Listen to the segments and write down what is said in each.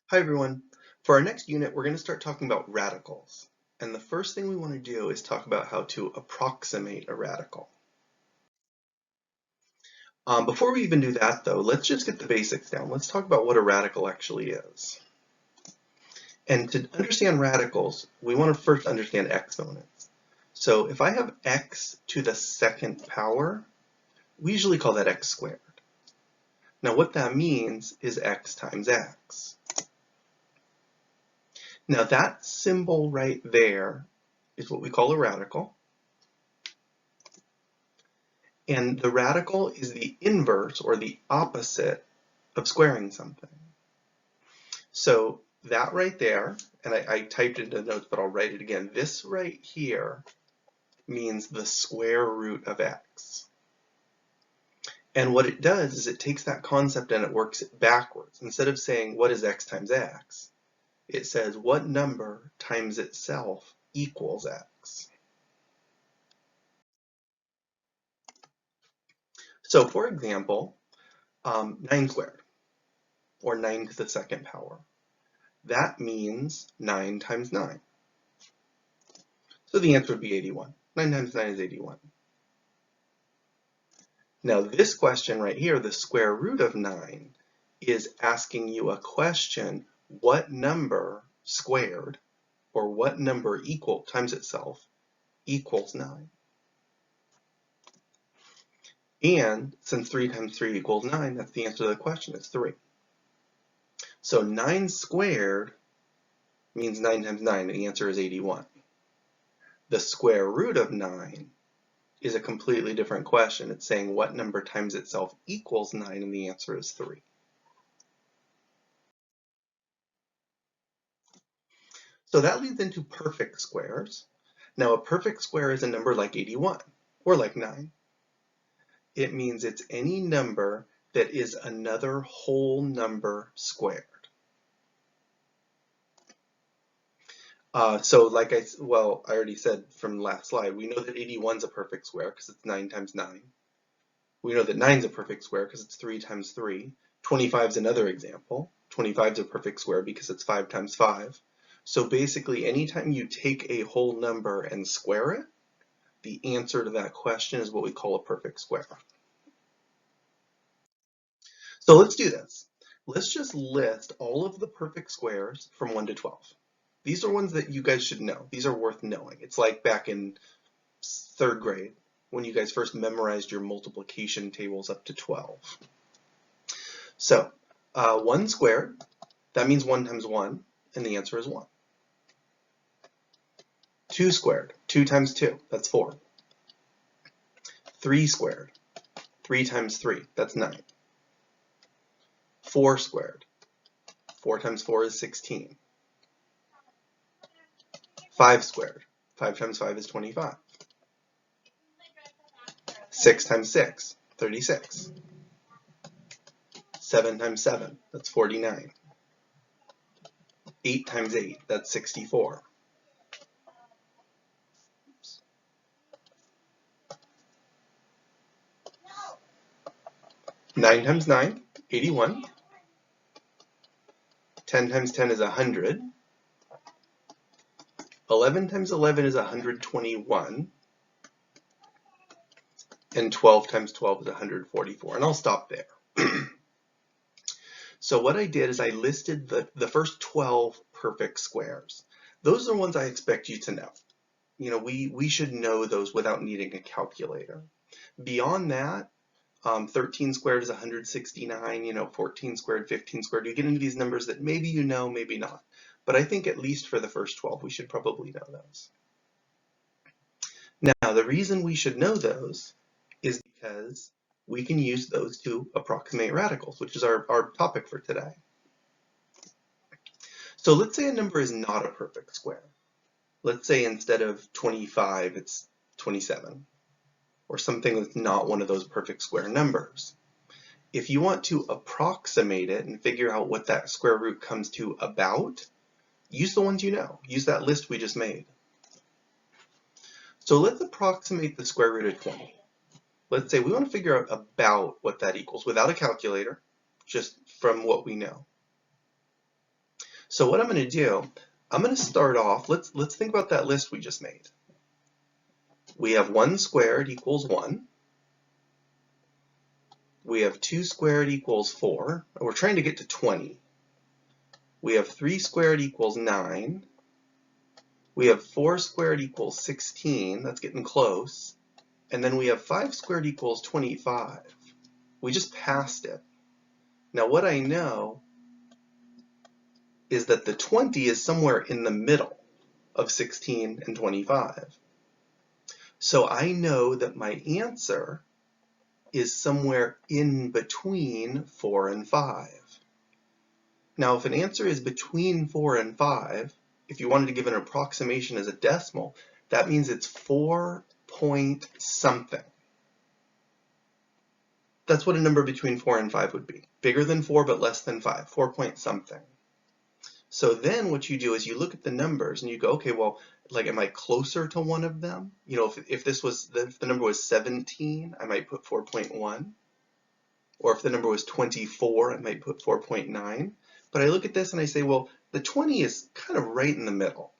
Hi everyone. For our next unit, we're going to start talking about radicals. And the first thing we want to do is talk about how to approximate a radical. Before we even do that though, let's just get the basics down. Let's talk about what a radical actually is. And to understand radicals, we want to first understand exponents. So if I have x to the second power, we usually call that x squared. Now what that means is x times x. Now that symbol right there is what we call a radical. And the radical is the inverse or the opposite of squaring something. So that right there, and I typed it in the notes, but I'll write it again. This right here means the square root of x. And what it does is it takes that concept and it works it backwards. Instead of saying what is x times x, it says what number times itself equals x. So for example, 9 squared, or 9 to the second power. That means 9 times 9. So the answer would be 81. 9 times 9 is 81. Now this question right here, the square root of 9, is asking you a question, what number squared, or what number equal times itself, equals 9? And since 3 times 3 equals 9, that's the answer to the question, it's 3. So 9 squared means 9 times 9, the answer is 81. The square root of 9 is a completely different question. It's saying what number times itself equals 9, and the answer is 3. So that leads into perfect squares. Now a perfect square is a number like 81 or like 9. It means it's any number that is another whole number squared. So like I already said from the last slide, we know that 81 is a perfect square because it's 9 times 9. We know that 9 is a perfect square because it's 3 times 3. 25 is another example. 25 is a perfect square because it's 5 times 5. So basically, anytime you take a whole number and square it, the answer to that question is what we call a perfect square. So let's do this. Let's just list all of the perfect squares from 1 to 12. These are ones that you guys should know. These are worth knowing. It's like back in 3rd grade when you guys first memorized your multiplication tables up to 12. So 1 squared, that means 1 times 1, and the answer is 1. 2 squared, 2 times 2, that's 4. 3 squared, 3 times 3, that's 9. 4 squared, 4 times 4 is 16. 5 squared, 5 times 5 is 25. 6 times 6, 36. 7 times 7, that's 49. 8 times 8, that's 64. 9 times 9, 81. 10 times 10 is 100. 11 times 11 is 121. And 12 times 12 is 144. And I'll stop there. So what I did is I listed the first 12 perfect squares. Those are the ones I expect you to know. You know, we should know those without needing a calculator. Beyond that, 13 squared is 169, you know, 14 squared, 15 squared. You get into these numbers that maybe you know, maybe not. But I think at least for the first 12, we should probably know those. Now, the reason we should know those is because we can use those to approximate radicals, which is our topic for today. So let's say a number is not a perfect square. Let's say instead of 25, it's 27, or something that's not one of those perfect square numbers. If you want to approximate it and figure out what that square root comes to about, use the ones you know. Use that list we just made. So let's approximate the square root of 20. Let's say we want to figure out about what that equals without a calculator, just from what we know. So what I'm going to do, I'm going to start off, let's think about that list we just made. We have 1 squared equals 1. We have 2 squared equals 4. We're trying to get to 20. We have 3 squared equals 9. We have 4 squared equals 16. That's getting close. And then we have 5 squared equals 25. We just passed it. Now what I know is that the 20 is somewhere in the middle of 16 and 25. So I know that my answer is somewhere in between 4 and 5. Now if an answer is between 4 and 5, if you wanted to give an approximation as a decimal, that means it's 4 point something. That's what a number between 4 and 5 would be. Bigger than 4 but less than 5, 4 point something. So then what you do is you look at the numbers and you go, okay, well, like, am I closer to one of them? You know, if the number was 17, I might put 4.1. Or if the number was 24, I might put 4.9. But I look at this and I say, well, the 20 is kind of right in the middle.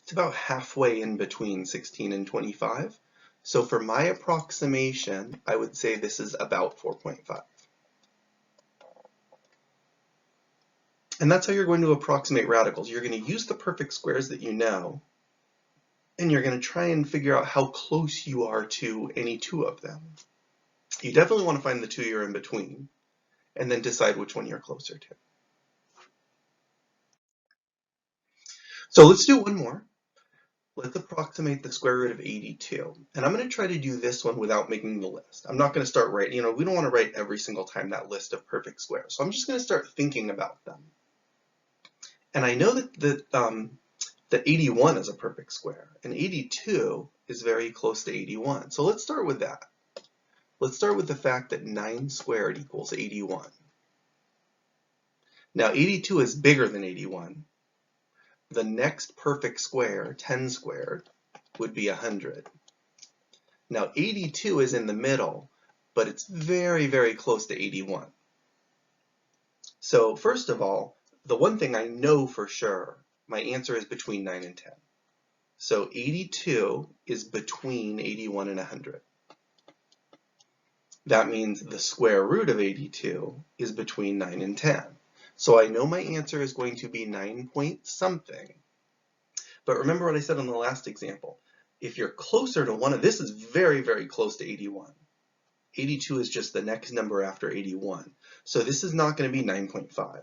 It's about halfway in between 16 and 25. So for my approximation, I would say this is about 4.5. And that's how you're going to approximate radicals. You're going to use the perfect squares that you know, and you're going to try and figure out how close you are to any two of them. You definitely want to find the two you're in between, and then decide which one you're closer to. So let's do one more. Let's approximate the square root of 82. And I'm going to try to do this one without making the list. I'm not going to start writing, we don't want to write every single time that list of perfect squares. So I'm just going to start thinking about them. And I know that 81 is a perfect square, and 82 is very close to 81. So let's start with that. Let's start with the fact that 9 squared equals 81. Now 82 is bigger than 81. The next perfect square, 10 squared, would be 100. Now 82 is in the middle, but it's very, very close to 81. So first of all, the one thing I know for sure, my answer is between 9 and 10. So 82 is between 81 and 100. That means the square root of 82 is between 9 and 10. So I know my answer is going to be 9 point something. But remember what I said on the last example. If you're closer to one of this is very, very close to 81. 82 is just the next number after 81. So this is not going to be 9.5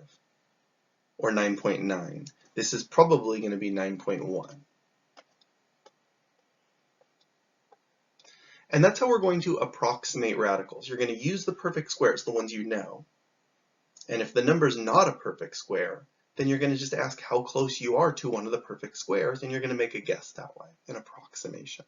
or 9.9. This is probably going to be 9.1. And that's how we're going to approximate radicals. You're going to use the perfect squares, the ones you know. And if the number's not a perfect square, then you're going to just ask how close you are to one of the perfect squares, and you're going to make a guess that way, an approximation.